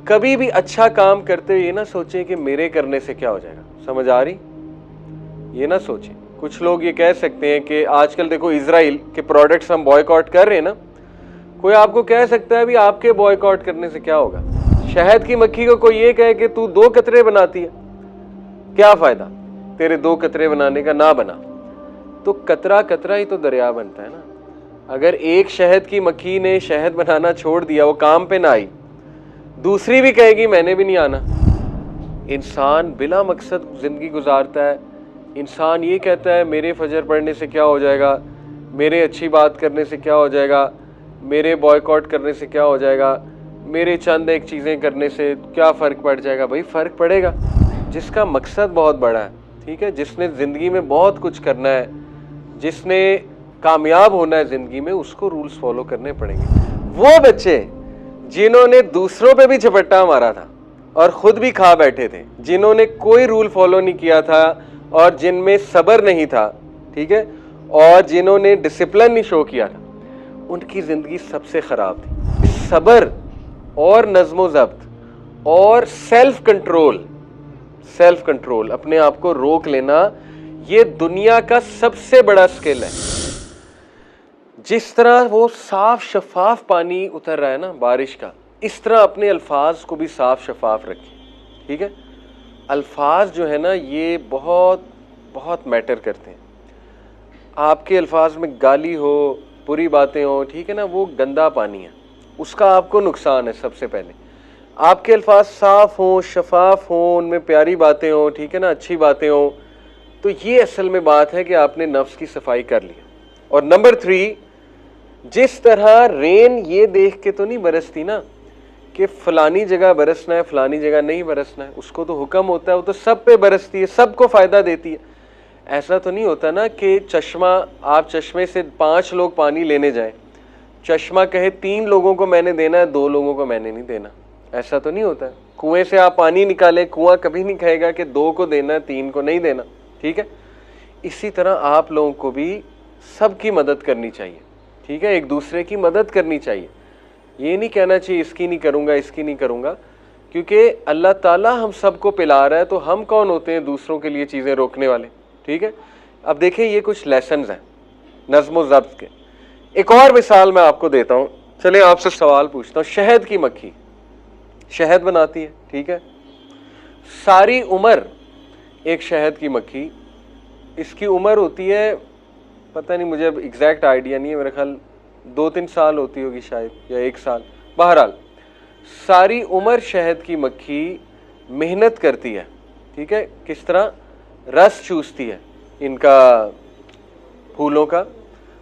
कभी भी अच्छा काम करते हुए ये ना सोचें कि मेरे करने से क्या हो जाएगा। समझ आ रही? ये ना सोचें। कुछ लोग ये कह सकते हैं कि आजकल देखो इजराइल के प्रोडक्ट्स हम बॉयकॉट कर रहे हैं ना, कोई आपको कह सकता है भी आपके बॉयकॉट करने से क्या होगा। शहद की मक्खी को कोई ये कहे कि तू 2 कतरे बनाती है, क्या फायदा तेरे 2 कतरे बनाने का, ना बना तो कतरा कतरा ही तो दरिया बनता है ना। अगर एक शहद की मक्खी ने शहद बनाना छोड़ दिया, वो काम पे ना आई, दूसरी भी कहेगी मैंने भी नहीं आना। इंसान बिला मकसद जिंदगी गुजारता है। इंसान ये कहता है मेरे फजर पढ़ने से क्या हो जाएगा, मेरे अच्छी बात करने से क्या हो जाएगा, मेरे बॉयकॉट करने से क्या हो जाएगा, मेरे चंद एक चीज़ें करने से क्या फ़र्क पड़ जाएगा। भाई फ़र्क पड़ेगा जिसका मकसद बहुत बड़ा है, ठीक है, जिसने ज़िंदगी में बहुत कुछ करना है, जिसने कामयाब होना है ज़िंदगी में, उसको रूल्स फॉलो करने पड़ेंगे। वो बच्चे जिन्होंने दूसरों पे भी झपट्टा मारा था और ख़ुद भी खा बैठे थे, जिन्होंने कोई रूल फॉलो नहीं किया था और जिनमें सब्र नहीं था, ठीक है, और जिन्होंने डिसिप्लिन नहीं शो किया था, उनकी ज़िंदगी सबसे ख़राब थी। सब्र और नज़्म ज़ब्त और सेल्फ कंट्रोल, अपने आप को रोक लेना, ये दुनिया का सबसे बड़ा स्किल है। जिस तरह वो साफ शफाफ पानी उतर रहा है ना बारिश का, इस तरह अपने अल्फाज को भी साफ शफाफ रखें, ठीक है। अल्फाज जो है ना ये बहुत बहुत मैटर करते हैं। आपके अल्फाज में गाली हो, बुरी बातें हो, ठीक है ना, वो गंदा पानी है, उसका आपको नुकसान है। सबसे पहले आपके अल्फाज साफ हों, शफाफ हों, उनमें प्यारी बातें हों, ठीक है ना, अच्छी बातें हों, तो ये असल में बात है कि आपने नफ्स की सफाई कर लिया। और नंबर 3, जिस तरह रेन ये देख के तो नहीं बरसती ना कि फलानी जगह बरसना है, फलानी जगह नहीं बरसना है, उसको तो हुक्म होता है, वो तो सब पे बरसती है, सबको फ़ायदा देती है। ऐसा तो नहीं होता ना कि चश्मा, आप चश्मे से 5 लोग पानी लेने जाएं, चश्मा कहे 3 लोगों को मैंने देना है, 2 लोगों को मैंने नहीं देना। ऐसा तो नहीं होता है। कुएं से आप पानी निकालें, कुआं कभी नहीं कहेगा कि 2 को देना है, 3 को नहीं देना, ठीक है। इसी तरह आप लोगों को भी सबकी मदद करनी चाहिए, ठीक है, एक दूसरे की मदद करनी चाहिए। ये नहीं कहना चाहिए इसकी नहीं करूँगा, इसकी नहीं करूँगा, क्योंकि अल्लाह ताला हम सबको पिला रहा है, तो हम कौन होते हैं दूसरों के लिए चीज़ें रोकने वाले, ठीक है। अब देखें ये कुछ लेसन्स हैं नज़्म व ज़ब्त के। एक और मिसाल मैं आपको देता हूँ। चलिए आपसे सवाल पूछता हूँ। शहद की मक्खी शहद बनाती है, ठीक है, सारी उम्र एक शहद की मक्खी, इसकी उम्र होती है, पता नहीं मुझे अब एग्जैक्ट आइडिया नहीं है, मेरे ख्याल 2-3 साल होती होगी शायद, या 1 साल। बहरहाल सारी उम्र शहद की मक्खी मेहनत करती है, ठीक है, किस तरह रस चूसती है इनका फूलों का,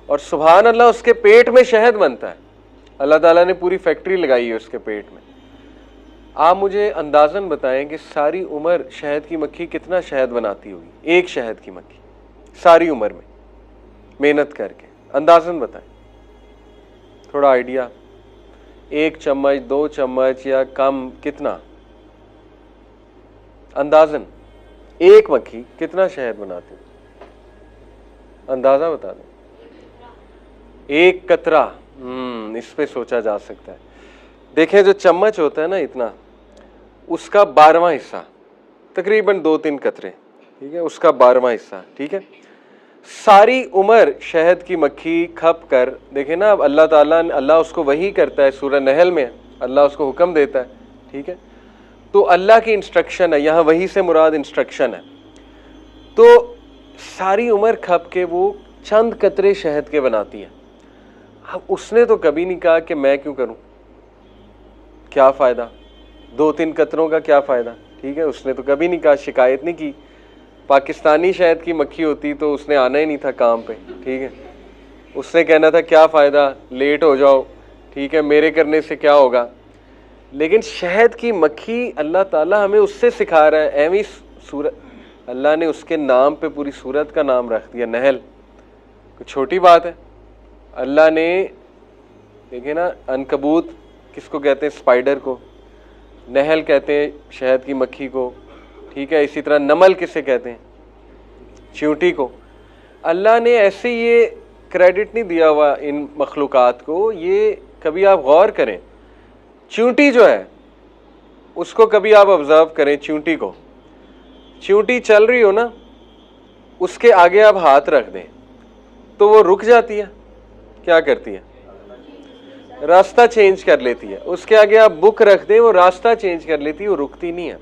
और सुभान अल्लाह उसके पेट में शहद बनता है। अल्लाह ताला ने पूरी फैक्ट्री लगाई है उसके पेट में। आप मुझे अंदाज़न बताएं कि सारी उम्र शहद की मक्खी कितना शहद बनाती होगी, एक शहद की मक्खी सारी उम्र में मेहनत करके, अंदाज़न बताएं, थोड़ा आइडिया। 1 चम्मच, 2 चम्मच या कम, कितना अंदाज़न एक मक्खी कितना शहद बनाती है, अंदाज़ा बता दें। 1 कतरा, इस पे सोचा जा सकता है। देखें जो चम्मच होता है ना इतना, उसका 12वां हिस्सा, तकरीबन 2-3 कतरे, ठीक है, उसका 12वां हिस्सा, ठीक है। सारी उम्र शहद की मक्खी खप कर, देखें ना, अब अल्लाह उसको वही करता है, सूरह नहल में अल्लाह उसको हुक्म देता है, ठीक है, तो अल्लाह की इंस्ट्रक्शन है, यहाँ वही से मुराद इंस्ट्रक्शन है। तो सारी उम्र खप के वो चंद कतरे शहद के बनाती है। अब उसने तो कभी नहीं कहा कि मैं क्यों करूं, क्या फ़ायदा, 2-3 कतरों का क्या फ़ायदा, ठीक है, उसने तो कभी नहीं कहा, शिकायत नहीं की। पाकिस्तानी शहद की मक्खी होती तो उसने आना ही नहीं था काम पे, ठीक है, उसने कहना था क्या फ़ायदा, लेट हो जाओ, ठीक है, मेरे करने से क्या होगा। लेकिन शहद की मक्खी, अल्लाह ताला हमें उससे सिखा रहा है। एवं सूरत, अल्लाह ने उसके नाम पे पूरी सूरत का नाम रख दिया, नहल, कोई छोटी बात है। अल्लाह ने, देखिए ना, अनकबूत किसको कहते हैं, स्पाइडर को, नहल कहते हैं शहद की मक्खी को, ठीक है, इसी तरह नमल किसे कहते हैं, चींटी को। अल्लाह ने ऐसे ये क्रेडिट नहीं दिया हुआ इन मखलूक़ात को। ये कभी आप गौर करें, चींटी जो है उसको कभी आप ऑब्जर्व करें, चींटी को, चींटी चल रही हो ना, उसके आगे आप हाथ रख दें तो वो रुक जाती है, क्या करती है, रास्ता चेंज कर लेती है। उसके आगे आप बुक रख दें, वो रास्ता चेंज कर लेती है, वो रुकती नहीं है।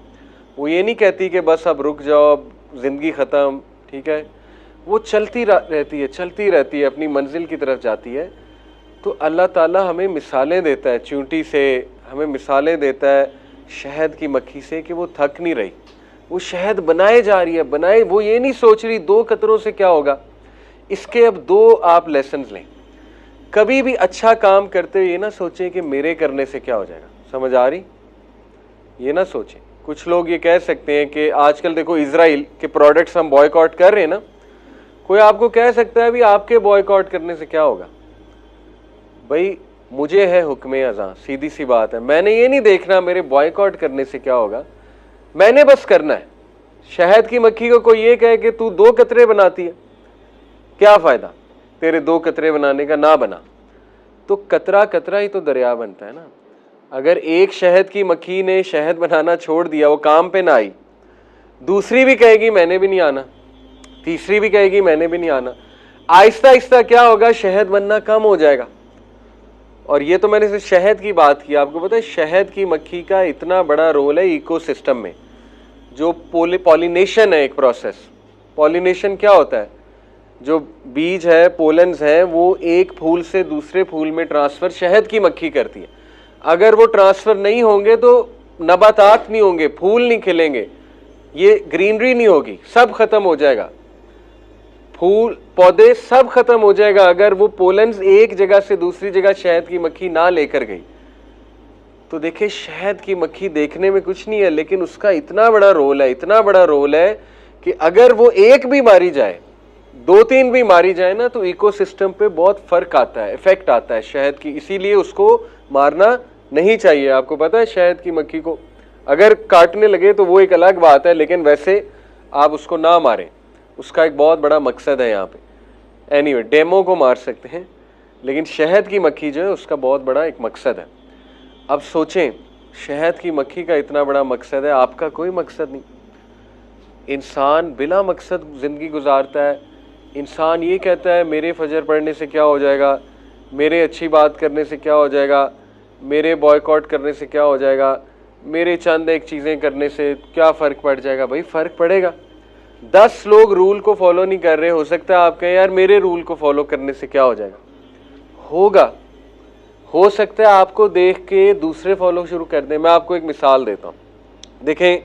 वो ये नहीं कहती कि बस अब रुक जाओ, अब जिंदगी खत्म, ठीक है, वो चलती रहती है, चलती रहती है, अपनी मंजिल की तरफ जाती है। तो अल्लाह ताला हमें मिसालें देता है चींटी से, हमें मिसालें देता है शहद की मक्खी से कि वो थक नहीं रही, वो शहद बनाए जा रही है, बनाए, वो ये नहीं सोच रही 2 कतरों से क्या होगा। इसके अब 2 आप लेसन्स लें। कभी भी अच्छा काम करते हुए ये ना सोचें कि मेरे करने से क्या हो जाएगा, समझ आ रही, ये ना सोचें। कुछ लोग ये कह सकते हैं कि आजकल देखो इजराइल के प्रोडक्ट्स हम बॉयकॉट कर रहे हैं ना, कोई आपको कह सकता है भी आपके बॉयकॉट करने से क्या होगा। भाई मुझे है हुक्म अज़ां, सीधी सी बात है, मैंने ये नहीं देखना मेरे बॉयकॉट करने से क्या होगा, मैंने बस करना है। शहद की मक्खी को कोई ये कहे कि तू 2 कतरे बनाती है, क्या फायदा तेरे 2 कतरे बनाने का, ना बना तो कतरा कतरा ही तो दरिया बनता है ना। अगर एक शहद की मक्खी ने शहद बनाना छोड़ दिया, वो काम पे ना आई, दूसरी भी कहेगी मैंने भी नहीं आना, तीसरी भी कहेगी मैंने भी नहीं आना, आहिस्ता आहिस्ता क्या होगा, शहद बनना कम हो जाएगा। और ये तो मैंने सिर्फ शहद की बात की, आपको पता है शहद की मक्खी का इतना बड़ा रोल है इकोसिस्टम में। जो पॉलिनेशन है एक प्रोसेस, पॉलिनेशन क्या होता है, जो बीज है, पोलन्स है, वो एक फूल से दूसरे फूल में ट्रांसफर शहद की मक्खी करती है। अगर वो ट्रांसफर नहीं होंगे तो नबातात नहीं होंगे, फूल नहीं खिलेंगे, ये ग्रीनरी नहीं होगी, सब खत्म हो जाएगा, फूल पौधे सब खत्म हो जाएगा अगर वो पोलन्स एक जगह से दूसरी जगह शहद की मक्खी ना लेकर गई। तो देखिए शहद की मक्खी देखने में कुछ नहीं है, लेकिन उसका इतना बड़ा रोल है, इतना बड़ा रोल है कि अगर वो एक भी मारी जाए, 2-3 भी मारी जाए ना, तो इकोसिस्टम पे बहुत फर्क आता है, इफेक्ट आता है शहद की। इसीलिए उसको मारना नहीं चाहिए। आपको पता है शहद की मक्खी को अगर काटने लगे तो वो एक अलग बात है, लेकिन वैसे आप उसको ना मारें, उसका एक बहुत बड़ा मकसद है यहाँ पे। एनीवे डेमो को मार सकते हैं, लेकिन शहद की मक्खी जो है उसका बहुत बड़ा एक मकसद है। अब सोचें, शहद की मक्खी का इतना बड़ा मकसद है, आपका कोई मकसद नहीं। इंसान बिला मकसद ज़िंदगी गुजारता है। इंसान ये कहता है मेरे फजर पढ़ने से क्या हो जाएगा, मेरे अच्छी बात करने से क्या हो जाएगा, मेरे बॉयकॉट करने से क्या हो जाएगा, मेरे चंद एक चीज़ें करने से क्या फ़र्क पड़ जाएगा। भाई फ़र्क पड़ेगा। 10 लोग रूल को फॉलो नहीं कर रहे, हो सकता है आप कहें यार मेरे रूल को फॉलो करने से क्या हो जाएगा, होगा। हो सकता है आपको देख के दूसरे फॉलो शुरू कर दें। मैं आपको एक मिसाल देता हूँ, देखें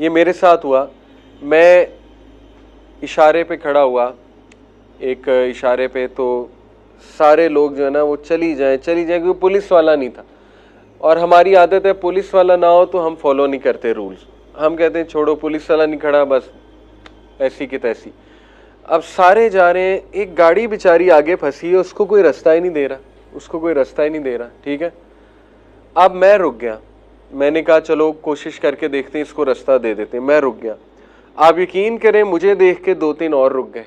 ये मेरे साथ हुआ। मैं इशारे पे खड़ा हुआ, एक इशारे पे, तो सारे लोग जो है ना वो चली जाएं क्योंकि पुलिस वाला नहीं था, और हमारी आदत है पुलिस वाला ना हो तो हम फॉलो नहीं करते रूल्स, हम कहते हैं छोड़ो पुलिस वाला नहीं खड़ा, बस ऐसी की तैसी। अब सारे जा रहे हैं, एक गाड़ी बेचारी आगे फंसी है, उसको कोई रास्ता ही नहीं दे रहा, उसको कोई रास्ता ही नहीं दे रहा, ठीक है। अब मैं रुक गया, मैंने कहा चलो कोशिश करके देखते हैं, इसको रास्ता दे देते हैं। मैं रुक गया, आप यकीन करें मुझे देख के 2-3 और रुक गए,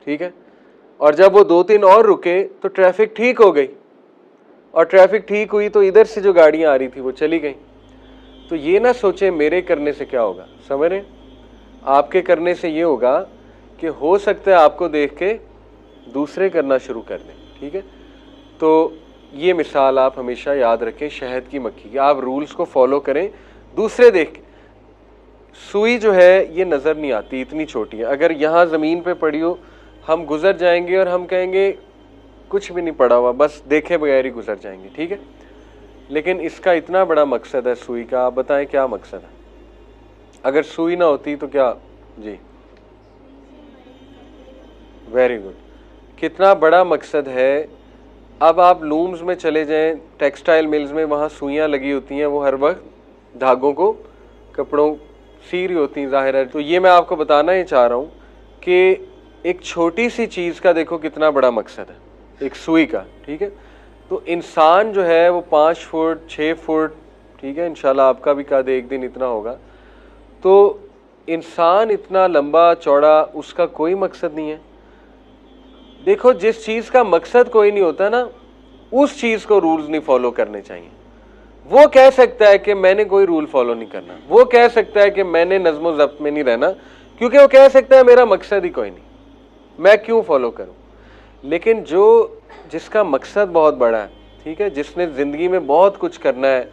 ठीक है। और जब वो 2-3 और रुके तो ट्रैफिक ठीक हो गई, और ट्रैफिक ठीक हुई तो इधर से जो गाड़ियाँ आ रही थी वो चली गई। तो ये ना सोचें मेरे करने से क्या होगा, समझ रहे, आपके करने से ये होगा कि हो सकता है आपको देख के दूसरे करना शुरू कर दें, ठीक है। तो ये मिसाल आप हमेशा याद रखें शहद की मक्खी की, आप रूल्स को फॉलो करें दूसरे देख के। सुई जो है ये नज़र नहीं आती, इतनी छोटी है, अगर यहाँ ज़मीन पे पड़ी हो हम गुजर जाएंगे और हम कहेंगे कुछ भी नहीं पड़ा हुआ, बस देखे बगैर ही गुजर जाएंगे, ठीक है। लेकिन इसका इतना बड़ा मकसद है सुई का, आप बताएं क्या मकसद है। अगर सुई ना होती तो क्या, जी वेरी गुड, कितना बड़ा मकसद है। अब आप लूम्स में चले जाएं, टेक्सटाइल मिल्स में, वहाँ सुइयाँ लगी होती हैं, वो हर वक्त धागों को कपड़ों सी रही होती हैं, ज़ाहिर है। तो ये मैं आपको बताना ही चाह रहा हूँ कि एक छोटी सी चीज़ का देखो कितना बड़ा मकसद है, एक सुई का, ठीक है। तो इंसान जो है वो 5 फुट 6 फुट, ठीक है, इंशाल्लाह आपका भी कद एक दिन इतना होगा। तो इंसान इतना लंबा चौड़ा, उसका कोई मकसद नहीं है। देखो जिस चीज़ का मकसद कोई नहीं होता ना, उस चीज़ को रूल्स नहीं फॉलो करने चाहिए। वो कह सकता है कि मैंने कोई रूल फॉलो नहीं करना, वो कह सकता है कि मैंने नज़्म ज़ब्त में नहीं रहना, क्योंकि वो कह सकता है मेरा मकसद ही कोई नहीं, मैं क्यों फॉलो करूं। लेकिन जिसका मकसद बहुत बड़ा है, ठीक है, जिसने ज़िंदगी में बहुत कुछ करना है,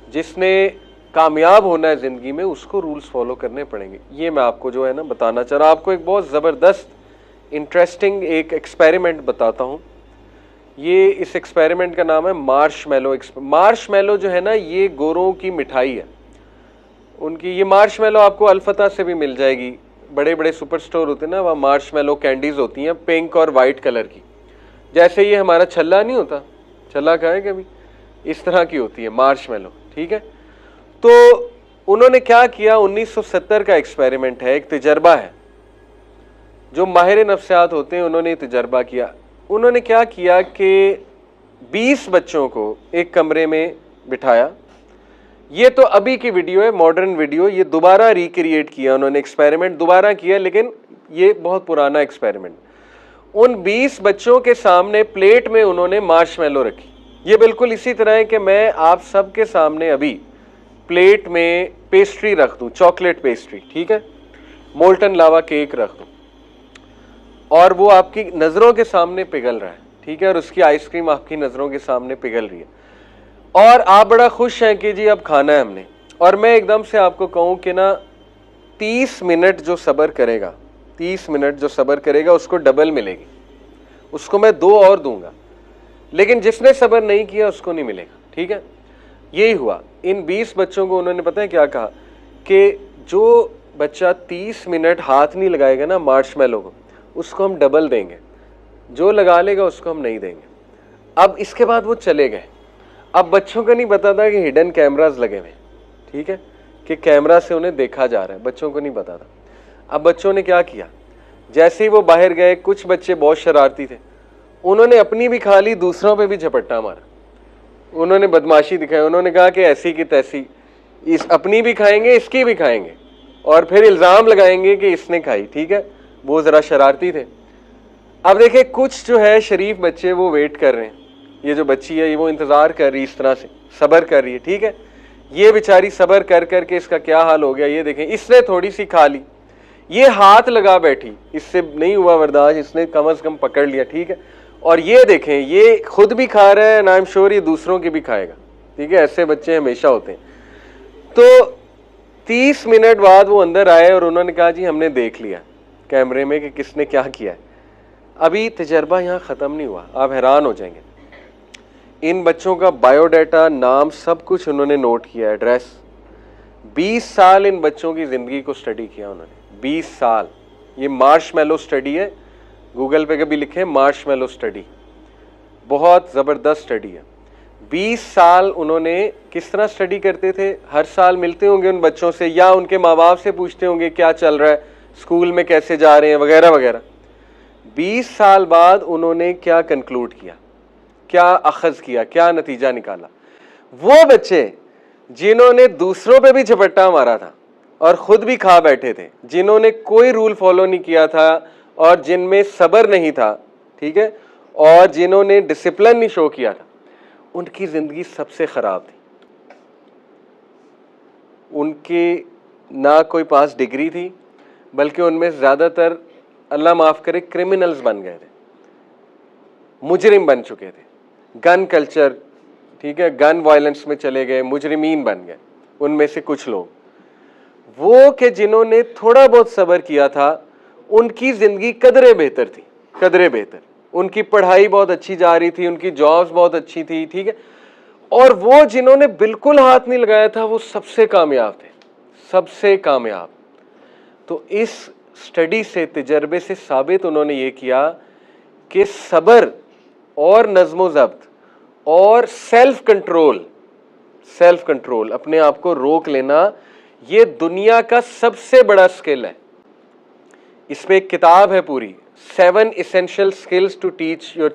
जिसने कामयाब होना है ज़िंदगी में, उसको रूल्स फॉलो करने पड़ेंगे। ये मैं आपको जो है ना बताना चाह रहा हूँ। आपको एक बहुत ज़बरदस्त इंटरेस्टिंग एक एक्सपेरिमेंट बताता हूँ। ये इस एक्सपेरिमेंट का नाम है मार्शमैलो। मार्शमैलो जो है ना, ये गोरों की मिठाई है। उनकी ये मार्शमैलो आपको अल्फता से भी मिल जाएगी, बड़े बड़े सुपर स्टोर होते हैं ना, वहाँ मार्शमैलो कैंडीज होती हैं पिंक और वाइट कलर की। जैसे ये हमारा छल्ला नहीं होता, छल्ला खाए कभी, इस तरह की होती है मार्शमैलो, ठीक है। तो उन्होंने क्या किया, 1970 का एक्सपेरिमेंट है, एक तजर्बा है। जो माहिर नफ्सियात होते हैं उन्होंने तजर्बा किया। उन्होंने क्या किया कि 20 बच्चों को एक कमरे में बिठाया। ये तो अभी की वीडियो है, मॉडर्न वीडियो, ये दोबारा रिक्रिएट किया उन्होंने, एक्सपेरिमेंट दोबारा किया, लेकिन ये बहुत पुराना एक्सपेरिमेंट। उन 20 बच्चों के सामने प्लेट में उन्होंने मार्शमैलो रखी। ये बिल्कुल इसी तरह है कि मैं आप सबके सामने अभी प्लेट में पेस्ट्री रख दूं, चॉकलेट पेस्ट्री, ठीक है, मोल्टन लावा केक रख दूं, और वो आपकी नज़रों के सामने पिघल रहा है, ठीक है, और उसकी आइसक्रीम आपकी नज़रों के सामने पिघल रही है, और आप बड़ा खुश हैं कि जी अब खाना है हमने। और मैं एकदम से आपको कहूं कि ना 30 मिनट जो सब्र करेगा, 30 मिनट जो सब्र करेगा उसको डबल मिलेगी, उसको मैं 2 और दूंगा। लेकिन जिसने सब्र नहीं किया उसको नहीं मिलेगा, ठीक है। यही हुआ। इन 20 बच्चों को उन्होंने पता है क्या कहा कि जो बच्चा 30 मिनट हाथ नहीं लगाएगा ना मार्शमैलो को, उसको हम डबल देंगे, जो लगा लेगा उसको हम नहीं देंगे। अब इसके बाद वो चले गए। अब बच्चों को नहीं पता था कि हिडन कैमरास लगे हुए, ठीक है, कि कैमरा से उन्हें देखा जा रहा है, बच्चों को नहीं पता था। अब बच्चों ने क्या किया, जैसे ही वो बाहर गए, कुछ बच्चे बहुत शरारती थे, उन्होंने अपनी भी खा ली, दूसरों पे भी झपट्टा मारा, उन्होंने बदमाशी दिखाई। उन्होंने कहा कि ऐसी की तैसी, इस अपनी भी खाएंगे, इसकी भी खाएंगे, और फिर इल्ज़ाम लगाएंगे कि इसने खाई, ठीक है। वो ज़रा शरारती थे। अब देखिए कुछ जो है शरीफ बच्चे वो वेट कर रहे हैं, ये जो बच्ची है ये वो इंतज़ार कर रही, इस तरह से सब्र कर रही है, ठीक है। ये बेचारी सब्र कर करके इसका क्या हाल हो गया, ये देखें, इसने थोड़ी सी खा ली, ये हाथ लगा बैठी, इससे नहीं हुआ बर्दाश्त, इसने कम से कम पकड़ लिया, ठीक है। और ये देखें, ये खुद भी खा रहा है, आई एम श्योर ये दूसरों की भी खाएगा, ठीक है। ऐसे बच्चे हमेशा होते हैं। तो 30 मिनट बाद वो अंदर आए और उन्होंने कहा जी हमने देख लिया कैमरे में कि किसने क्या किया है। अभी तजर्बा यहाँ ख़त्म नहीं हुआ, आप हैरान हो जाएंगे। इन बच्चों का बायोडाटा, नाम, सब कुछ उन्होंने नोट किया, एड्रेस। 20 साल इन बच्चों की ज़िंदगी को स्टडी किया उन्होंने, 20 साल। ये मार्शमैलो स्टडी है, गूगल पे कभी लिखें मार्शमैलो स्टडी, बहुत ज़बरदस्त स्टडी है। 20 साल उन्होंने किस तरह स्टडी करते थे, हर साल मिलते होंगे उन बच्चों से, या उनके माँ बाप से पूछते होंगे क्या चल रहा है, स्कूल में कैसे जा रहे हैं, वगैरह वगैरह। 20 साल बाद उन्होंने क्या कंक्लूड किया, क्या अखज़ किया, क्या नतीजा निकाला। वो बच्चे जिन्होंने दूसरों पे भी झपट्टा मारा था और खुद भी खा बैठे थे, जिन्होंने कोई रूल फॉलो नहीं किया था और जिनमें सब्र नहीं था, ठीक है, और जिन्होंने डिसिप्लिन नहीं शो किया था, उनकी जिंदगी सबसे खराब थी। उनके ना कोई पास डिग्री थी, बल्कि उनमें ज्यादातर, अल्लाह माफ करे, क्रिमिनल्स बन गए थे, मुजरिम बन चुके थे। गन कल्चर, ठीक है, गन वायलेंस में चले गए, मुजरिमीन बन गए उनमें से कुछ लोग। वो कि जिन्होंने थोड़ा बहुत सब्र किया था, उनकी जिंदगी कदरे बेहतर थी, कदरे बेहतर। उनकी पढ़ाई बहुत अच्छी जा रही थी, उनकी जॉब्स बहुत अच्छी थी, ठीक है। और वो जिन्होंने बिल्कुल हाथ नहीं लगाया था, वो सबसे कामयाब थे, सबसे कामयाब। तो इस स्टडी से, तजर्बे से साबित उन्होंने ये किया कि सब्र और नज़्म ज़ब्त और सेल्फ कंट्रोल, सेल्फ कंट्रोल, अपने आप को रोक लेना, ये दुनिया का सबसे बड़ा स्किल है। इस पे एक किताब है पूरी, 7 essential skills to teach your